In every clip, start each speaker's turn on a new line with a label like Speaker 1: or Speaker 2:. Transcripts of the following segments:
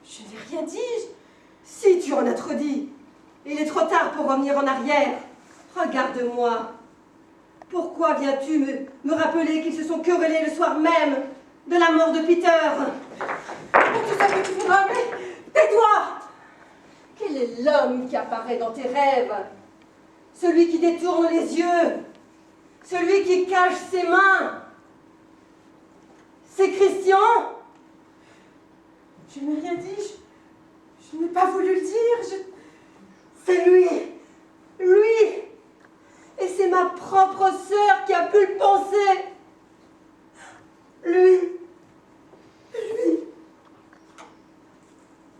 Speaker 1: Je n'ai rien dit.
Speaker 2: Si tu en as trop dit, il est trop tard pour revenir en arrière. Regarde-moi. Pourquoi viens-tu me rappeler qu'ils se sont querellés le soir même de la mort de Peter?
Speaker 1: Pour tout ça que tu voudras, mais tais-toi!
Speaker 2: Quel est l'homme qui apparaît dans tes rêves? Celui qui détourne les yeux? Celui qui cache ses mains? C'est Christian?
Speaker 1: Je n'ai rien dit. Je n'ai pas voulu le dire.
Speaker 2: C'est lui! Lui! Et c'est ma propre sœur qui a pu le penser! Lui! Lui!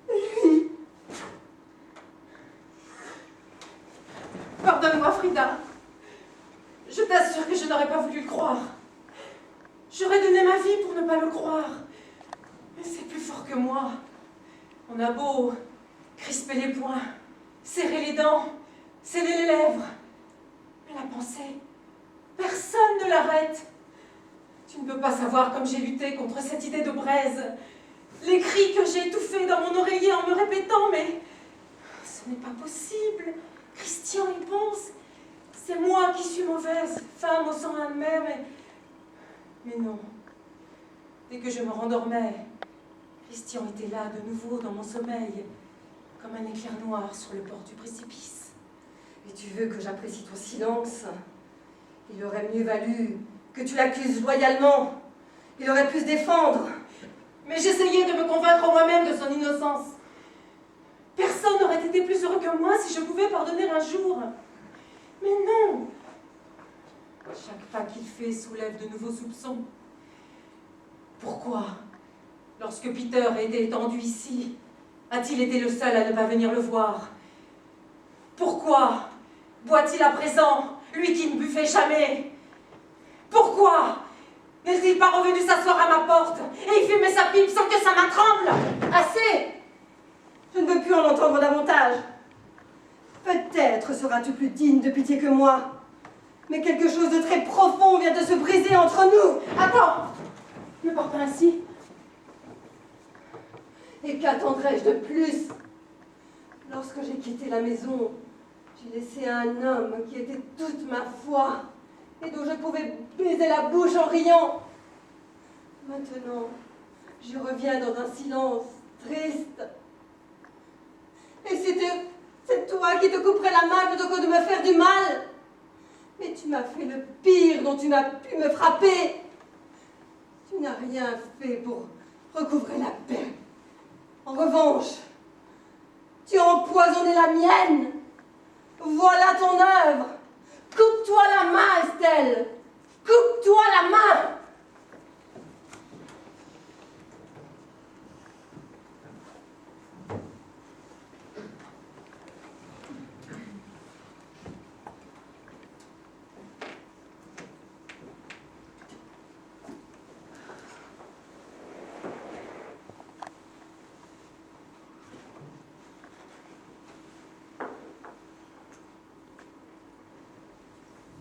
Speaker 2: Lui!
Speaker 1: Pardonne-moi, Frida. Je t'assure que je n'aurais pas voulu le croire. J'aurais donné ma vie pour ne pas le croire. Mais c'est plus fort que moi. On a beau crisper les poings, serrer les dents, sceller les lèvres. Mais la pensée, personne ne l'arrête. Tu ne peux pas savoir comme j'ai lutté contre cette idée de braise. Les cris que j'ai étouffés dans mon oreiller en me répétant, mais ce n'est pas possible. Christian y pense. C'est moi qui suis mauvaise, femme au sang de mer, mais non. Dès que je me rendormais, Christian était là de nouveau dans mon sommeil, comme un éclair noir sur le bord du précipice.
Speaker 2: Et tu veux que j'apprécie ton silence? Il aurait mieux valu que tu l'accuses loyalement. Il aurait pu se défendre.
Speaker 1: Mais j'essayais de me convaincre moi-même de son innocence. Personne n'aurait été plus heureux que moi si je pouvais pardonner un jour. Mais non! Chaque pas qu'il fait soulève de nouveaux soupçons. Pourquoi, lorsque Peter a été étendu ici, a-t-il été le seul à ne pas venir le voir? Pourquoi boit-il à présent, lui qui ne buvait jamais? Pourquoi n'est-il pas revenu s'asseoir à ma porte et y fumer sa pipe sans que sa main tremble?
Speaker 2: Assez! Je ne veux plus en entendre davantage. Peut-être seras-tu plus digne de pitié que moi. Mais quelque chose de très profond vient de se briser entre nous.
Speaker 1: Attends! Ne pars pas ainsi.
Speaker 2: Et qu'attendrais-je de plus? Lorsque j'ai quitté la maison, j'ai laissé un homme qui était toute ma foi et dont je pouvais baiser la bouche en riant. Maintenant, je reviens dans un silence triste. Et c'est toi qui te couperais la main plutôt que de me faire du mal. Mais tu m'as fait le pire dont tu m'as pu me frapper. Tu n'as rien fait pour recouvrer la paix. En revanche, tu as empoisonné la mienne. Voilà ton œuvre. Coupe-toi la main, Estelle. Coupe-toi la main.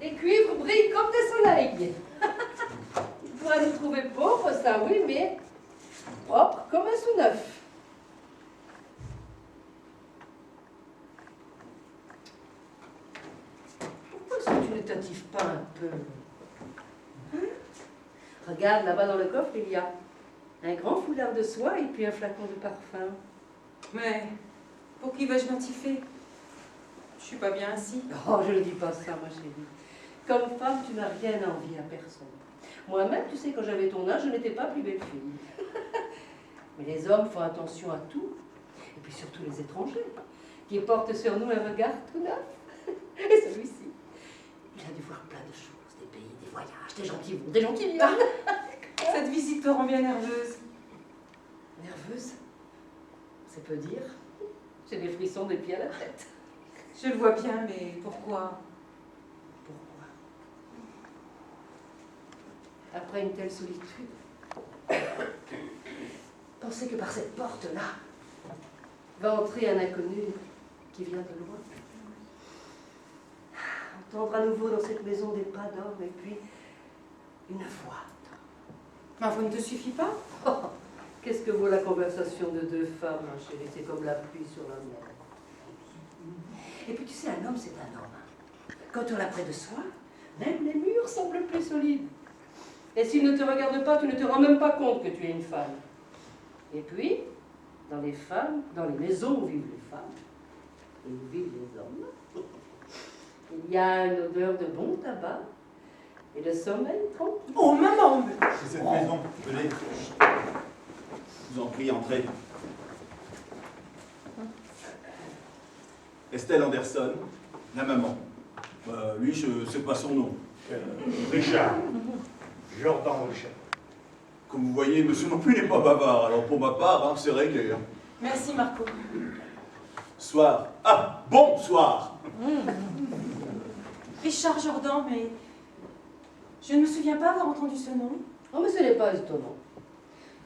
Speaker 3: Les cuivres brillent comme des soleils. Il pourrait nous trouver pauvres, ça oui, mais propres comme un sous-neuf. Pourquoi est-ce que tu ne t'attives pas un peu? Hein? Regarde, là-bas dans le coffre, il y a un grand foulard de soie et puis un flacon de parfum.
Speaker 1: Mais pour qui vais-je m'attifer? Je suis pas bien ainsi.
Speaker 3: Oh, je ne dis pas ça, ma chérie. Comme femme, tu n'as rien à envier à personne. Moi-même, tu sais, quand j'avais ton âge, je n'étais pas plus belle fille. Mais les hommes font attention à tout. Et puis surtout les étrangers, qui portent sur nous un regard tout neuf. Et celui-ci, il a dû voir plein de choses, des pays, des voyages, des gens qui vont, des gens qui viennent.
Speaker 1: Cette visite te rend bien nerveuse.
Speaker 3: Nerveuse? C'est peu dire. J'ai des frissons des pieds à la tête.
Speaker 1: Je le vois bien, mais pourquoi?
Speaker 3: Pourquoi? Après une telle solitude, pensez que par cette porte-là va entrer un inconnu qui vient de loin. Entendre à nouveau dans cette maison des pas d'homme et puis une voix.
Speaker 1: Ma voix ne te suffit pas?
Speaker 3: Oh, Qu'est-ce que vaut la conversation de deux femmes, ma chérie? C'est comme la pluie sur la mer. Et puis tu sais, un homme, c'est un homme. Quand on l'a près de soi, même les murs semblent plus solides. Et s'il ne te regarde pas, tu ne te rends même pas compte que tu es une femme. Et puis, dans les maisons où vivent les femmes, et où vivent les hommes, il y a une odeur de bon tabac et de sommeil tranquille.
Speaker 1: Oh, maman!
Speaker 4: C'est cette maison, venez. Je vous en prie, entrez. Estelle Anderson, la maman. Lui, je ne sais pas son nom.
Speaker 5: Richard. Jordan Richard.
Speaker 4: Comme vous voyez, monsieur non plus n'est pas bavard. Alors pour ma part, c'est réglé.
Speaker 1: Merci, Marco.
Speaker 4: Soir. Ah, bonsoir.
Speaker 1: Richard Jordan, mais je ne me souviens pas avoir entendu ce nom.
Speaker 3: Oh, mais ce n'est pas étonnant.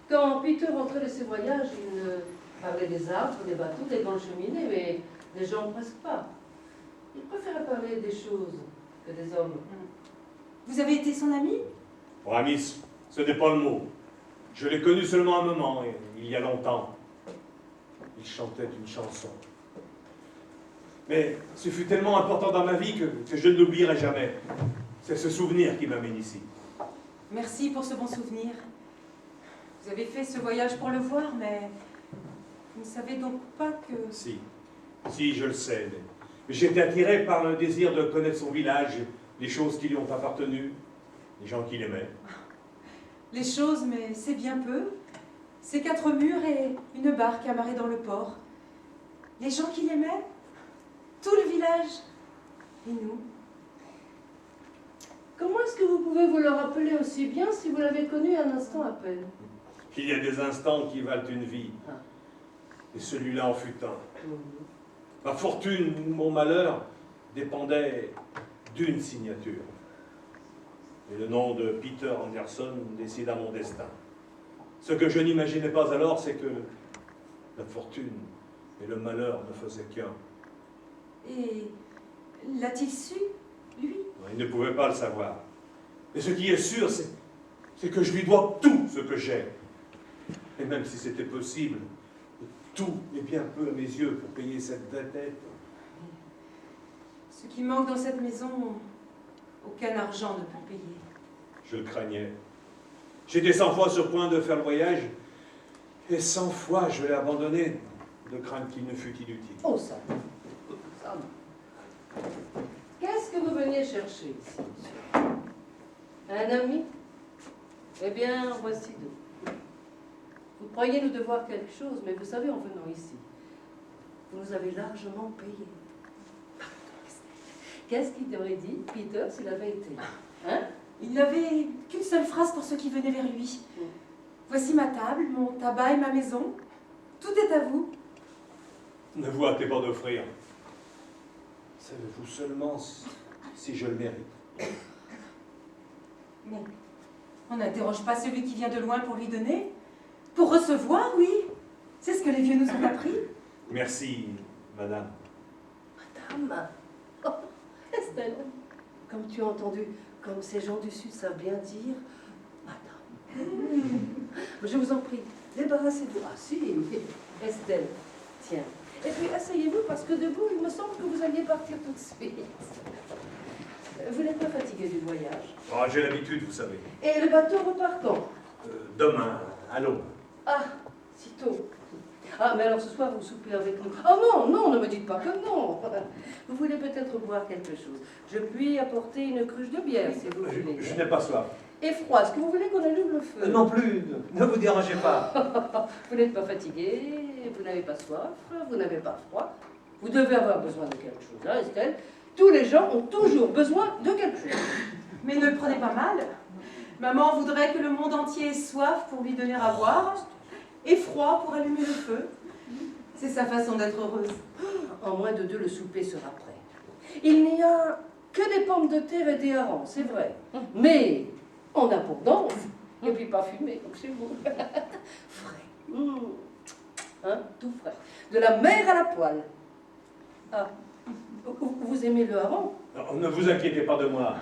Speaker 3: Quand Peter rentrait de ses voyages, il parlait des arbres, des bateaux, des grandes cheminées, mais des gens presque pas. Il préférait parler des choses que des hommes.
Speaker 1: Vous avez été son ami?
Speaker 5: Oh, Amis, ce n'est pas le mot. Je l'ai connu seulement un moment, il y a longtemps. Il chantait une chanson. Mais ce fut tellement important dans ma vie que je ne l'oublierai jamais. C'est ce souvenir qui m'amène ici.
Speaker 1: Merci pour ce bon souvenir. Vous avez fait ce voyage pour le voir, mais vous ne savez donc pas que...
Speaker 5: Si, je le sais. Mais j'étais attiré par le désir de connaître son village, les choses qui lui ont appartenu, les gens qu'il aimait.
Speaker 1: Les choses, mais c'est bien peu. Ces 4 murs et une barque amarrée dans le port. Les gens qu'il aimait, tout le village, et nous.
Speaker 3: Comment est-ce que vous pouvez vous le rappeler aussi bien si vous l'avez connu un instant à peine?
Speaker 5: Il y a des instants qui valent une vie.
Speaker 3: Ah.
Speaker 5: Et celui-là en fut un. Ma fortune, mon malheur, dépendait d'une signature. Et le nom de Peter Anderson décida mon destin. Ce que je n'imaginais pas alors, c'est que la fortune et le malheur ne faisaient qu'un.
Speaker 1: Et l'a-t-il su, lui?
Speaker 5: Il ne pouvait pas le savoir. Mais ce qui est sûr, c'est que je lui dois tout ce que j'ai. Et même si c'était possible, tout est bien peu à mes yeux pour payer cette dette.
Speaker 1: Ce qui manque dans cette maison, aucun argent ne peut payer.
Speaker 5: Je le craignais. J'étais 100 fois sur point de faire le voyage, et 100 fois je l'ai abandonné, de crainte qu'il ne fût inutile.
Speaker 3: Oh, ça non. Qu'est-ce que vous veniez chercher ici, monsieur? Un ami? Eh bien, voici deux. Vous croyez nous devoir quelque chose, mais vous savez, en venant ici, vous nous avez largement payé. Qu'est-ce qu'il aurait dit, Peter, s'il avait été là? Hein?
Speaker 1: Il n'avait qu'une seule phrase pour ceux qui venaient vers lui. Voici ma table, mon tabac et ma maison. Tout est à vous.
Speaker 5: Ne vous hâtez pas d'offrir. Savez-vous seulement si je le mérite?
Speaker 1: Mais on n'interroge pas celui qui vient de loin pour lui donner. Pour recevoir, oui. C'est ce que les vieux nous ont appris.
Speaker 5: Merci, madame.
Speaker 3: Madame. Oh, Estelle, comme tu as entendu, comme ces gens du Sud savent bien dire, madame. Je vous en prie, débarrassez-vous. Ah si, Estelle, tiens. Et puis asseyez-vous parce que debout, il me semble que vous alliez partir tout de suite. Vous n'êtes pas fatigué du voyage?
Speaker 5: Oh, j'ai l'habitude, vous savez.
Speaker 3: Et le bateau repart quand?
Speaker 5: Demain, à l'aube.
Speaker 3: Ah, si tôt. Ah, mais alors ce soir, vous soupez avec nous. Oh non, non, ne me dites pas que non. Vous voulez peut-être boire quelque chose. Je puis apporter une cruche de bière, si vous voulez.
Speaker 5: Je n'ai pas soif.
Speaker 3: Et froid, est-ce que vous voulez qu'on allume le feu?
Speaker 5: Non plus, ne vous dérangez pas.
Speaker 3: Vous n'êtes pas fatigué, vous n'avez pas soif, vous n'avez pas froid. Vous devez avoir besoin de quelque chose, hein, Estelle? Tous les gens ont toujours besoin de quelque chose.
Speaker 1: Mais ne le prenez pas mal. Maman voudrait que le monde entier ait soif pour lui donner à boire, et froid pour allumer le feu. C'est sa façon d'être heureuse.
Speaker 3: En moins de 2, le souper sera prêt. Il n'y a que des pommes de terre et des harengs, c'est vrai. Mais en abondance, et puis pas fumé, comme chez vous. Frais. Hein, tout frais. De la mer à la poêle. Ah, vous aimez le hareng?
Speaker 5: Non, ne vous inquiétez pas de moi.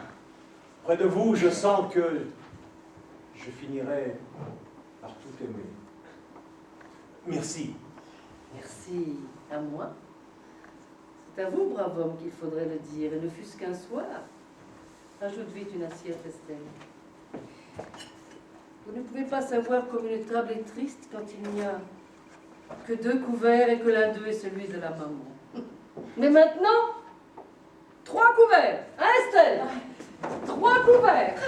Speaker 5: Près de vous, je sens que je finirai par tout aimer. Merci.
Speaker 3: Merci à moi. C'est à vous, brave homme, qu'il faudrait le dire, et ne fût-ce qu'un soir. Ajoute vite une assiette, Estelle. Vous ne pouvez pas savoir comme une table est triste quand il n'y a que 2 couverts et que l'un d'eux est celui de la maman. Mais maintenant, 3 couverts, hein, Estelle? 3 couverts.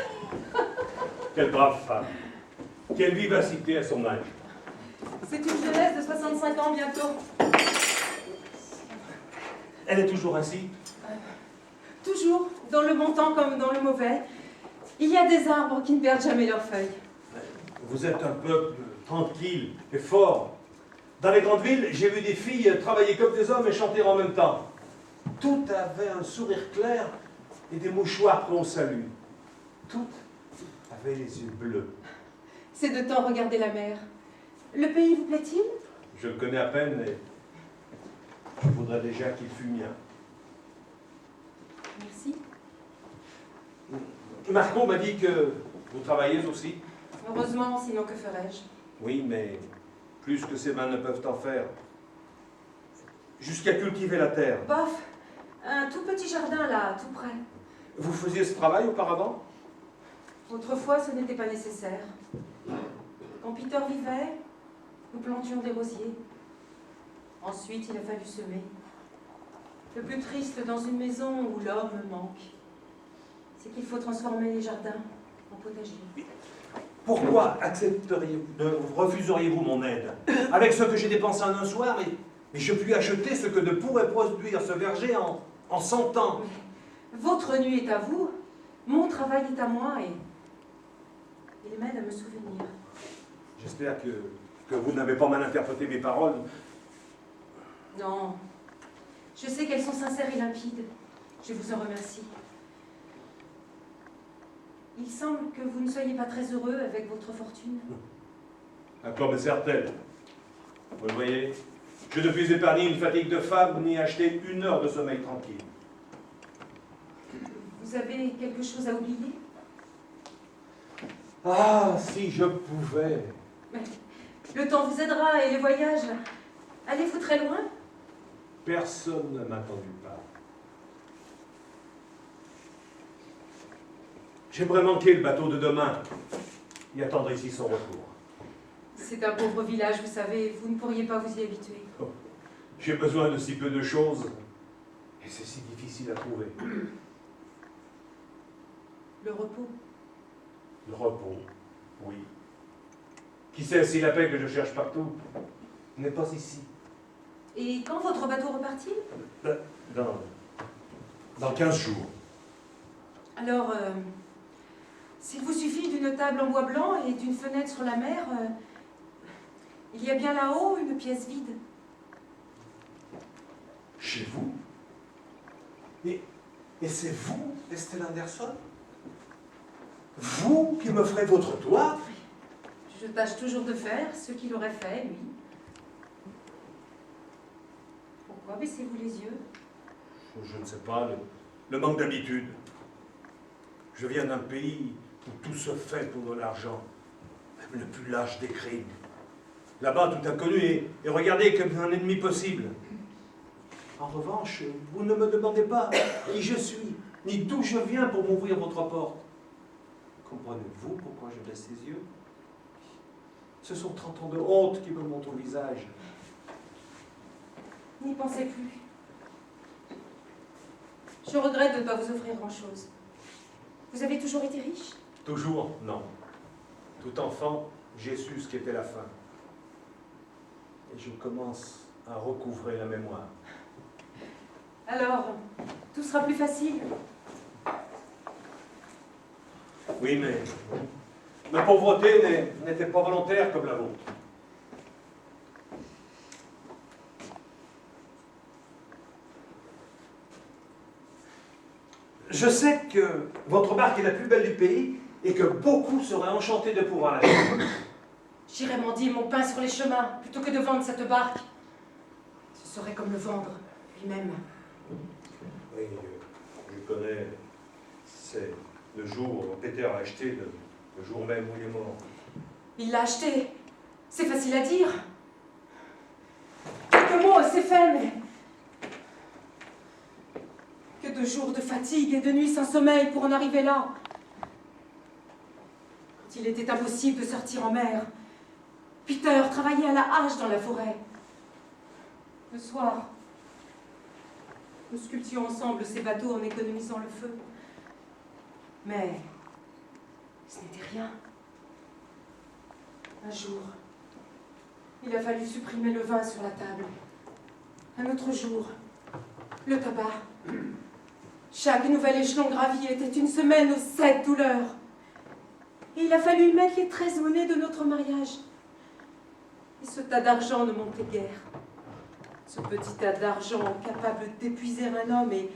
Speaker 5: Quelle brave femme. Quelle vivacité à son âge.
Speaker 1: C'est une jeunesse de 65 ans bientôt.
Speaker 5: Elle est toujours ainsi?
Speaker 1: Toujours, dans le bon temps comme dans le mauvais. Il y a des arbres qui ne perdent jamais leurs feuilles.
Speaker 5: Vous êtes un peuple tranquille et fort. Dans les grandes villes, j'ai vu des filles travailler comme des hommes et chanter en même temps. Toutes avaient un sourire clair et des mouchoirs qu'on salue. Toutes avaient les yeux bleus.
Speaker 1: C'est de temps regarder la mer. Le pays vous plaît-il?
Speaker 5: Je le connais à peine et je voudrais déjà qu'il fût mien.
Speaker 1: Merci.
Speaker 5: Marco m'a dit que vous travaillez aussi.
Speaker 1: Heureusement, sinon que ferais-je?
Speaker 5: Oui, mais plus que ses mains ne peuvent en faire. Jusqu'à cultiver la terre.
Speaker 1: Bof, un tout petit jardin là, tout près.
Speaker 5: Vous faisiez ce travail auparavant?
Speaker 1: Autrefois, ce n'était pas nécessaire. Quand Peter vivait, nous plantions des rosiers. Ensuite, il a fallu semer. Le plus triste dans une maison où l'homme manque, c'est qu'il faut transformer les jardins en potager.
Speaker 5: Pourquoi refuseriez-vous mon aide? Avec ce que j'ai dépensé en un soir, mais je puis acheter ce que ne pourrait produire ce verger en 100 ans.
Speaker 1: Mais votre nuit est à vous, mon travail est à moi et il m'aide à me souvenir.
Speaker 5: J'espère que vous n'avez pas mal interprété mes paroles.
Speaker 1: Non, je sais qu'elles sont sincères et limpides. Je vous en remercie. Il semble que vous ne soyez pas très heureux avec votre fortune.
Speaker 5: Comme certaine. Vous le voyez, je ne puis épargner une fatigue de femme ni acheter 1 heure de sommeil tranquille.
Speaker 1: Vous avez quelque chose à oublier?
Speaker 5: Ah, si je pouvais.
Speaker 1: Mais le temps vous aidera et les voyages. Allez-vous très loin?
Speaker 5: Personne ne m'a tendu part. J'aimerais manquer le bateau de demain et attendre ici son retour.
Speaker 1: C'est un pauvre village, vous savez, vous ne pourriez pas vous y habituer.
Speaker 5: Oh, j'ai besoin de si peu de choses et c'est si difficile à trouver.
Speaker 1: Le repos.
Speaker 5: Le repos, oui. Qui sait si la paix que je cherche partout n'est pas ici.
Speaker 1: Et quand votre bateau repart-il?
Speaker 5: Dans 15 jours.
Speaker 1: Alors, s'il vous suffit d'une table en bois blanc et d'une fenêtre sur la mer, il y a bien là-haut une pièce vide.
Speaker 5: Chez vous? Et c'est vous, Estelle Anderson? Vous qui me ferez votre toit?
Speaker 1: Je tâche toujours de faire ce qu'il aurait fait, lui. Pourquoi baissez-vous les yeux?
Speaker 5: Je ne sais pas, le manque d'habitude. Je viens d'un pays où tout se fait pour de l'argent, même le plus lâche des crimes. Là-bas, tout inconnu est regardé comme un ennemi possible. En revanche, vous ne me demandez pas qui je suis, ni d'où je viens pour m'ouvrir votre porte. Comprenez-vous pourquoi je baisse les yeux? Ce sont 30 ans de honte qui me montent au visage.
Speaker 1: N'y pensez plus. Je regrette de ne pas vous offrir grand-chose. Vous avez toujours été riche?
Speaker 5: Toujours, non. Tout enfant, j'ai su ce qu'était la faim. Et je commence à recouvrer la mémoire.
Speaker 1: Alors, tout sera plus facile.
Speaker 5: Oui, mais ma pauvreté n'était pas volontaire comme la vôtre. Je sais que votre barque est la plus belle du pays et que beaucoup seraient enchantés de pouvoir la vivre.
Speaker 1: J'irai mendier mon pain sur les chemins plutôt que de vendre cette barque. Ce serait comme le vendre lui-même.
Speaker 5: Oui, je connais. C'est le jour où Peter a acheté, le jour même où il est mort.
Speaker 1: Il l'a acheté. C'est facile à dire. noce est fait, mais... Que de jours de fatigue et de nuits sans sommeil pour en arriver là. Quand il était impossible de sortir en mer, Peter travaillait à la hache dans la forêt. Le soir, nous sculptions ensemble ces bateaux en économisant le feu. Mais ce n'était rien. Un jour, il a fallu supprimer le vin sur la table. Un autre jour, le tabac. Chaque nouvel échelon gravi était une semaine aux 7 douleurs. Et il a fallu y mettre les 13 monnaies de notre mariage. Et ce tas d'argent ne montait guère. Ce petit tas d'argent capable d'épuiser un homme et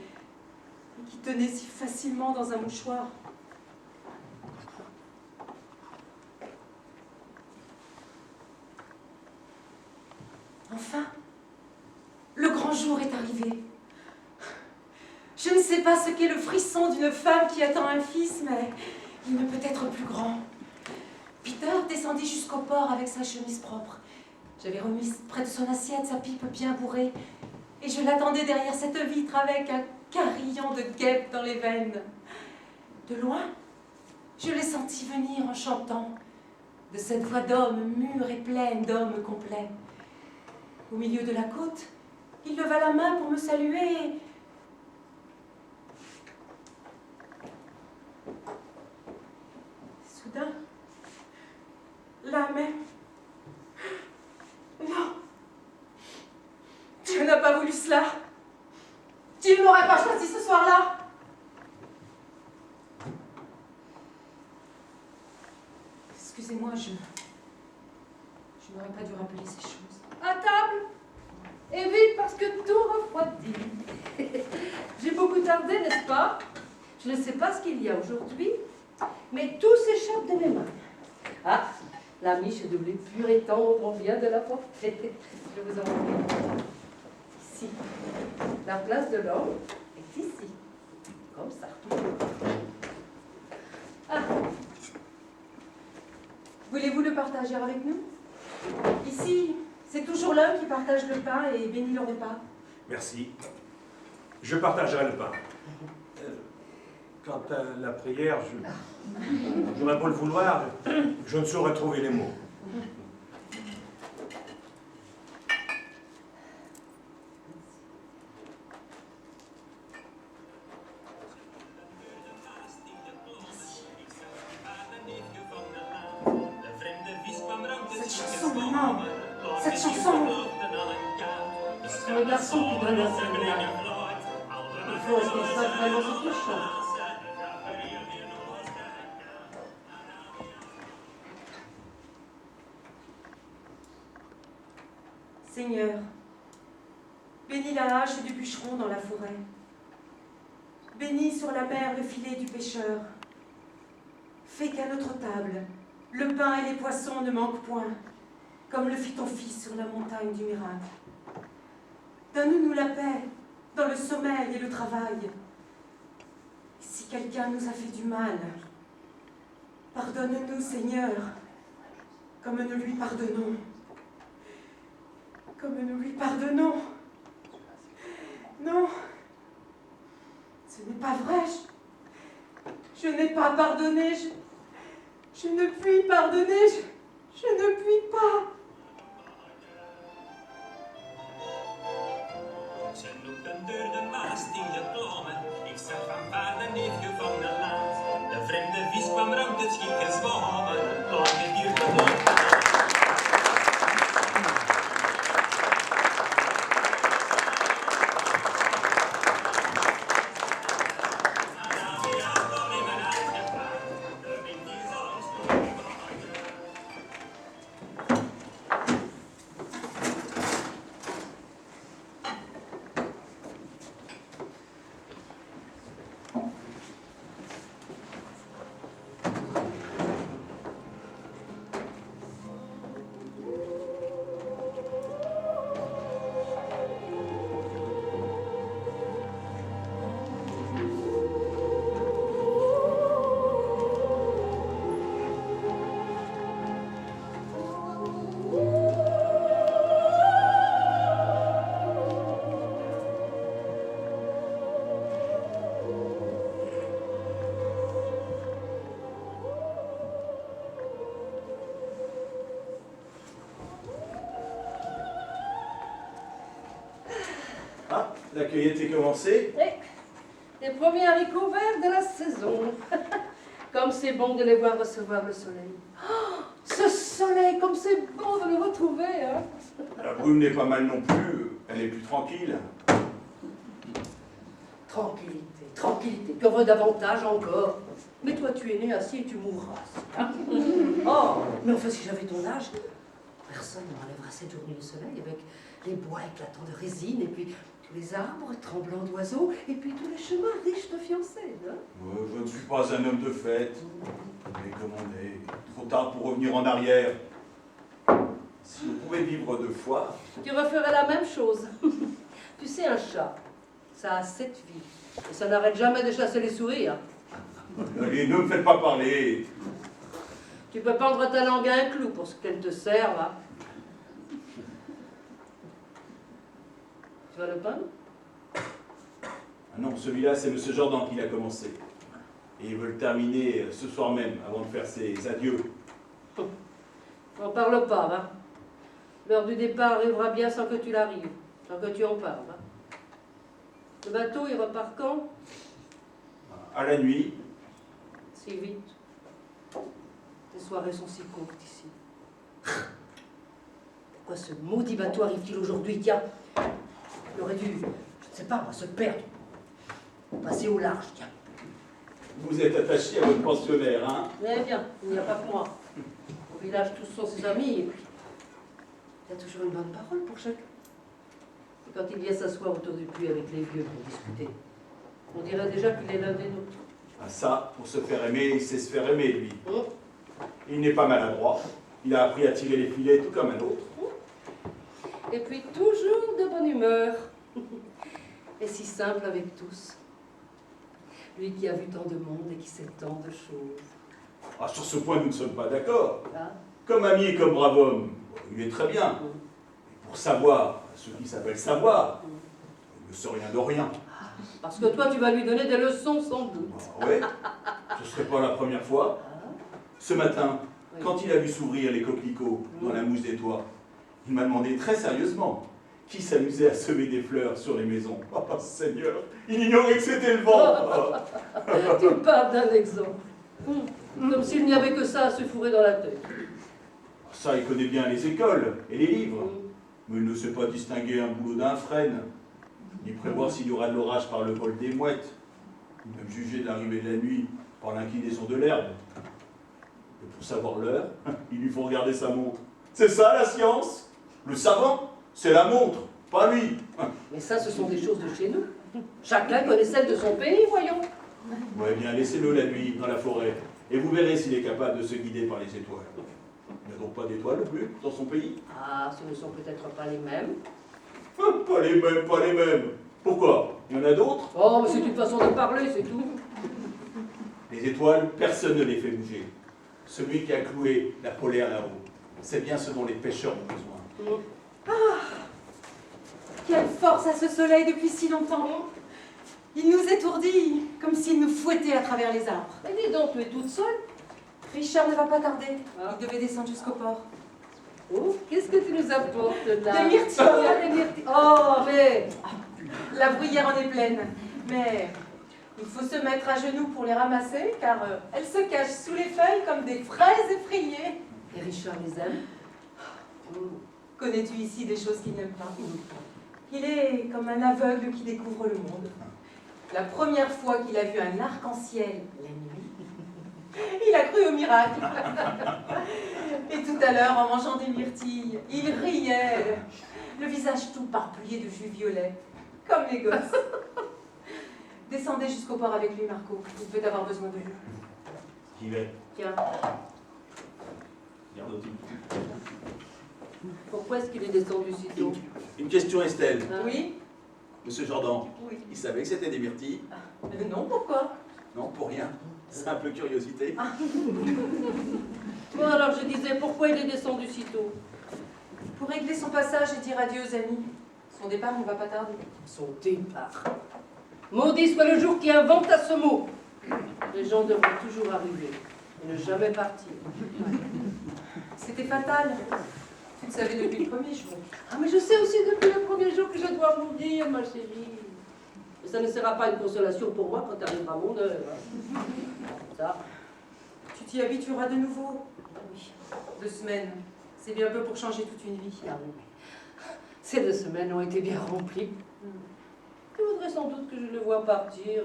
Speaker 1: qui tenait si facilement dans un mouchoir. Enfin, le grand jour est arrivé. Je ne sais pas ce qu'est le frisson d'une femme qui attend un fils, mais il ne peut être plus grand. Peter descendit jusqu'au port avec sa chemise propre. J'avais remis près de son assiette sa pipe bien bourrée, et je l'attendais derrière cette vitre avec un carillon de guêpes dans les veines. De loin, je l'ai senti venir en chantant, de cette voix d'homme mûre et pleine d'homme complet. Au milieu de la côte, il leva la main pour me saluer. Soudain, là même, non, Dieu n'a pas voulu cela. Dieu ne m'aurait pas choisi ce soir-là. Excusez-moi, je n'aurais pas dû rappeler ces choses.
Speaker 3: À table! Et vite, parce que tout refroidit. J'ai beaucoup tardé, n'est-ce pas? Je ne sais pas ce qu'il y a aujourd'hui, mais tout s'échappe de mes mains. Ah, la miche de blé pur et tendre, on vient de la porter. Je vous en prie. Ici. La place de l'homme est ici. Comme ça. Ah.
Speaker 1: Voulez-vous le partager avec nous? Ici, c'est toujours l'homme qui partage le pain et bénit le repas.
Speaker 5: Merci. Je partagerai le pain. Quant à la prière, j'aurais beau le vouloir, je ne saurais trouver les mots.
Speaker 1: Cette chanson, maman, cette chanson.
Speaker 3: Ce sont les garçons qui donnent un séminaire. Il faut qu'ils savent vraiment ce qu'ils chantent.
Speaker 1: Seigneur, bénis la hache du bûcheron dans la forêt. Bénis sur la mer le filet du pêcheur. Fais qu'à notre table, le pain et les poissons ne manquent point, comme le fit ton Fils sur la montagne du miracle. Donne-nous la paix dans le sommeil et le travail. Et si quelqu'un nous a fait du mal, pardonne-nous, Seigneur, comme nous lui pardonnons. Comme nous lui pardonnons. Non, ce n'est pas vrai. Je n'ai pas pardonné. Je ne puis pardonner. Je ne puis pas.
Speaker 6: Ze lopen door de Maas die geklommen. Ik zag van vader niet gevonden land. De vreemde vis kwam rond het schip gezwommen. Lang duurde gewoon.
Speaker 4: La cueillette est commencée.
Speaker 3: Les premiers haricots verts de la saison. Comme c'est bon de les voir recevoir le soleil. Oh, ce soleil, comme c'est bon de le retrouver, hein.
Speaker 4: La brume n'est pas mal non plus, elle est plus tranquille.
Speaker 3: Tranquillité, tranquillité, que veut davantage encore? Mais toi, tu es né assis et tu mourras. Hein. Oh, mais enfin, si j'avais ton âge, personne ne m'enlèvera cette journée de soleil avec les bois éclatants de résine et puis tous les arbres tremblants d'oiseaux et puis tous les chemins riches de fiancés. Hein.
Speaker 4: Je ne suis pas un homme de fête. Mais comment on est trop tard pour revenir en arrière. Si on pouvait vivre 2 fois.
Speaker 3: Tu referais la même chose. Tu sais, un chat, ça a 7 vies. Et ça n'arrête jamais de chasser les souris. Hein.
Speaker 4: Allez, ne me faites pas parler.
Speaker 3: Tu peux pendre ta langue à un clou pour ce qu'elle te sert, là. Tu vas le peindre?
Speaker 4: Ah non, celui-là, c'est M. Jordan qui l'a commencé. Et il veut le terminer ce soir même, avant de faire ses adieux.
Speaker 3: N'en parle pas, va. L'heure du départ arrivera bien sans que tu l'arrives, sans que tu en parles, va. Le bateau, il repart quand?
Speaker 4: À la nuit.
Speaker 3: Si vite. Les soirées sont si courtes ici. Pourquoi ce maudit bateau arrive-t-il aujourd'hui? Tiens, il aurait dû, je ne sais pas moi, se perdre. Passer au large, tiens.
Speaker 4: Vous êtes attaché à votre pensionnaire, hein?
Speaker 3: Mais bien, il n'y a pas que moi. Au village, tous sont ses amis, et puis il y a toujours une bonne parole pour chacun. Et quand il vient s'asseoir autour du puits avec les vieux pour discuter, on dirait déjà qu'il est l'un des nôtres.
Speaker 4: Ah ça, pour se faire aimer, il sait se faire aimer, lui.
Speaker 3: Oh.
Speaker 4: Il n'est pas maladroit. Il a appris à tirer les filets tout comme un autre.
Speaker 3: Et puis toujours de bonne humeur. Et si simple avec tous. Lui qui a vu tant de monde et qui sait tant de choses.
Speaker 4: Ah, sur ce point, nous ne sommes pas d'accord.
Speaker 3: Ah.
Speaker 4: Comme ami et comme brave homme, il est très bien. Et pour savoir, ce qui s'appelle savoir, il ne sait rien de rien.
Speaker 3: Parce que toi, tu vas lui donner des leçons sans doute.
Speaker 4: Ah ouais, ce ne serait pas la première fois. Ce matin,
Speaker 3: Oui.
Speaker 4: quand il a vu s'ouvrir les coquelicots dans la mousse des toits, il m'a demandé très sérieusement qui s'amusait à semer des fleurs sur les maisons. Oh Seigneur, il ignorait que c'était le vent.
Speaker 3: Tu parles d'un exemple. Comme s'il n'y avait que ça à se fourrer dans la tête.
Speaker 4: Ça, il connaît bien les écoles et les livres, mais il ne sait pas distinguer un boulot d'un frêne, ni prévoir s'il y aura de l'orage par le vol des mouettes, ni même juger de l'arrivée de la nuit par l'inclinaison de l'herbe. Et pour savoir l'heure, il lui faut regarder sa montre. C'est ça la science? Le savant, c'est la montre, pas lui.
Speaker 3: Mais ça, ce sont des choses de chez nous. Chacun connaît celle de son pays, voyons.
Speaker 4: Ouais, bien, laissez-le la nuit dans la forêt, et vous verrez s'il est capable de se guider par les étoiles. Il n'y a donc pas d'étoiles non plus dans son pays?
Speaker 3: Ah, ce ne sont peut-être pas les mêmes.
Speaker 4: Pas les mêmes, pas les mêmes. Pourquoi? Il y en a d'autres?
Speaker 3: Oh, mais c'est une façon de parler, c'est tout.
Speaker 4: Les étoiles, personne ne les fait bouger. Celui qui a cloué la polaire là-haut, c'est bien ce dont les pêcheurs ont besoin.
Speaker 1: Quelle force à ce soleil depuis si longtemps. Il nous étourdit, comme s'il nous fouettait à travers les arbres.
Speaker 3: Mais dis donc, tu es toute seule?
Speaker 1: Richard ne va pas tarder.
Speaker 3: Ah.
Speaker 1: Il devait descendre jusqu'au port.
Speaker 3: Oh, qu'est-ce que tu nous apportes là?
Speaker 1: Des myrtilles.
Speaker 3: Oh, il y a des myrtilles. Oh, mais...
Speaker 1: La bruyère en est pleine. Mais il faut se mettre à genoux pour les ramasser, car elles se cachent sous les feuilles comme des fraises effrayées.
Speaker 3: Et Richard les aime?
Speaker 1: Connais-tu ici des choses qu'il n'aime pas? Il est comme un aveugle qui découvre le monde. La première fois qu'il a vu un arc-en-ciel la nuit, il a cru au miracle. Et tout à l'heure, en mangeant des myrtilles, il riait, le visage tout parplué de jus violet, comme les gosses. Descendez jusqu'au port avec lui, Marco. Il peut avoir besoin de lui.
Speaker 4: J'y vais.
Speaker 3: Tiens,
Speaker 4: Garde-t-il.
Speaker 3: pourquoi est-ce qu'il est descendu si tôt?
Speaker 4: Une question, Estelle.
Speaker 3: Hein?
Speaker 1: Oui?
Speaker 4: Monsieur Jordan,
Speaker 1: Oui.
Speaker 4: il savait que c'était des myrtilles?
Speaker 1: Non, pourquoi?
Speaker 4: Non, pour rien. Simple curiosité.
Speaker 3: Bon, alors je disais, pourquoi il est descendu si tôt?
Speaker 1: Pour régler son passage et dire adieu aux amis. Son départ ne va pas tarder.
Speaker 3: Son départ. Maudit soit le jour qui inventa ce mot. Les gens devraient toujours arriver et ne jamais partir.
Speaker 1: C'était fatal. Tu le savais depuis le premier jour.
Speaker 3: Ah, mais je sais aussi depuis le premier jour que je dois mourir, ma chérie. Mais ça ne sera pas une consolation pour moi quand arrivera mon heure. Ça.
Speaker 1: Tu t'y habitueras de nouveau.
Speaker 3: Ah oui.
Speaker 1: 2 semaines, c'est bien peu pour changer toute une vie.
Speaker 3: Ah oui. Ces 2 semaines ont été bien remplies. Tu voudrais sans doute que je le voie partir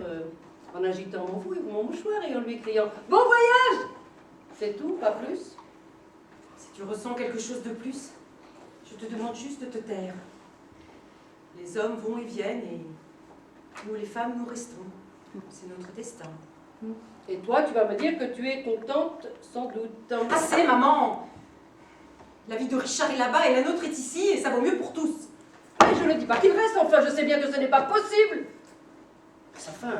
Speaker 3: en agitant mon mouchoir et en lui criant « Bon voyage !» C'est tout, pas plus.
Speaker 1: Si tu ressens quelque chose de plus, je te demande juste de te taire. Les hommes vont et viennent et nous les femmes nous restons. C'est notre destin.
Speaker 3: Et toi, tu vas me dire que tu es contente, sans doute.
Speaker 1: Assez, maman! La vie de Richard est là-bas et la nôtre est ici et ça vaut mieux pour tous.
Speaker 3: Mais je ne dis pas qu'il reste, enfin, je sais bien que ce n'est pas possible. Mais enfin,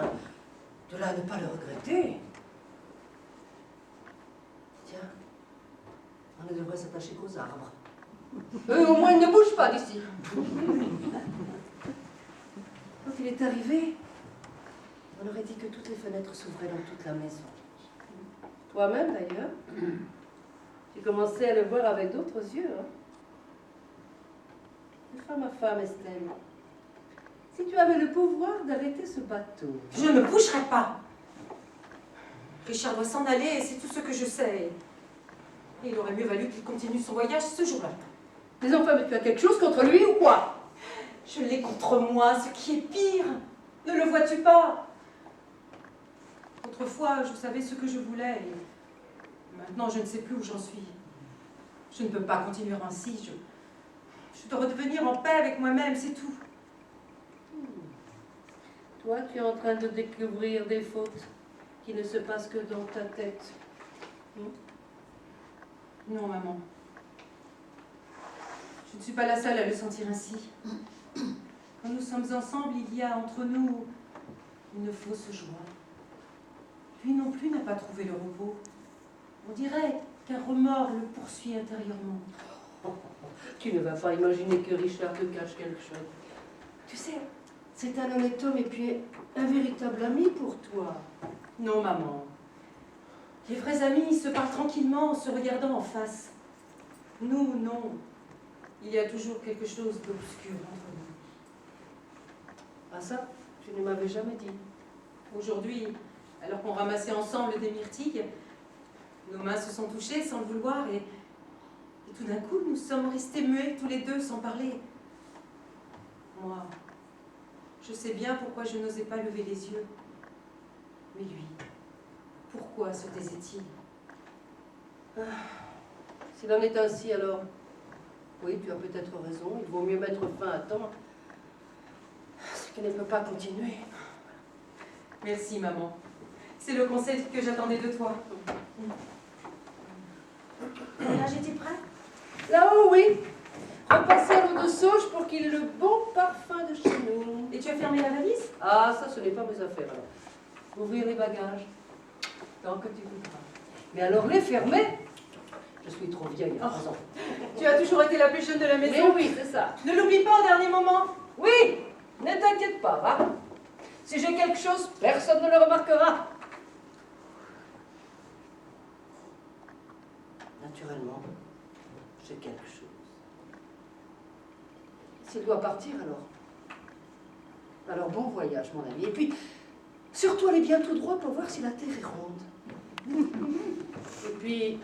Speaker 3: de là à ne pas le regretter. Tiens, on ne devrait s'attacher qu'aux arbres. Eux, au moins, ils ne bougent pas d'ici. Quand il est arrivé, on aurait dit que toutes les fenêtres s'ouvraient dans toute la maison. Toi-même, d'ailleurs, tu commençais à le voir avec d'autres yeux. Hein? De femme à femme, Estelle. Si tu avais le pouvoir d'arrêter ce bateau...
Speaker 1: Je ne me bougerai pas. Richard doit s'en aller et c'est tout ce que je sais. Et il aurait mieux valu qu'il continue son voyage ce jour-là.
Speaker 3: Mais enfin, mais tu as quelque chose contre lui ou quoi?
Speaker 1: Je l'ai contre moi, ce qui est pire. Ne le vois-tu pas? Autrefois, je savais ce que je voulais. Et maintenant, je ne sais plus où j'en suis. Je ne peux pas continuer ainsi. Je dois redevenir en paix avec moi-même, c'est tout.
Speaker 3: Toi, tu es en train de découvrir des fautes qui ne se passent que dans ta tête.
Speaker 1: Non, maman. Je ne suis pas la seule à le sentir ainsi. Quand nous sommes ensemble, il y a entre nous une fausse joie. Lui non plus n'a pas trouvé le repos. On dirait qu'un remords le poursuit intérieurement.
Speaker 3: Tu ne vas pas imaginer que Richard te cache quelque chose. Tu sais, c'est un honnête homme et puis un véritable ami pour toi.
Speaker 1: Non, maman. Les vrais amis se parlent tranquillement en se regardant en face. Nous, non. Il y a toujours quelque chose d'obscur entre nous.
Speaker 3: Ah ça, tu ne m'avais jamais dit.
Speaker 1: Aujourd'hui, alors qu'on ramassait ensemble des myrtilles, nos mains se sont touchées sans le vouloir et tout d'un coup, nous sommes restés muets tous les deux sans parler. Moi, je sais bien pourquoi je n'osais pas lever les yeux. Mais lui, pourquoi se taisait-il?
Speaker 3: S'il en est ainsi, alors, oui, tu as peut-être raison, il vaut mieux mettre fin à temps. Ce qui ne peut pas continuer.
Speaker 1: Merci, maman. C'est le conseil que j'attendais de toi. Là, j'étais prête?
Speaker 3: Là-haut, oui. Repasser à l'eau de sauge pour qu'il ait le bon parfum de chez nous.
Speaker 1: Et tu as fermé la valise?
Speaker 3: Ah, ça, ce n'est pas mes affaires, alors. Ouvrir les bagages, tant que tu voudras. Mais alors, les fermer, je suis trop vieille à présent.
Speaker 1: Tu as toujours été la plus jeune de la
Speaker 3: Mais
Speaker 1: maison.
Speaker 3: oui, c'est ça.
Speaker 1: Ne l'oublie pas au dernier moment.
Speaker 3: Oui, ne t'inquiète pas, va. Si j'ai quelque chose, personne ne le remarquera. Naturellement, j'ai quelque chose. S'il doit partir, alors bon voyage, mon ami. Et puis, surtout, allez bien tout droit pour voir si la terre est ronde. Et puis,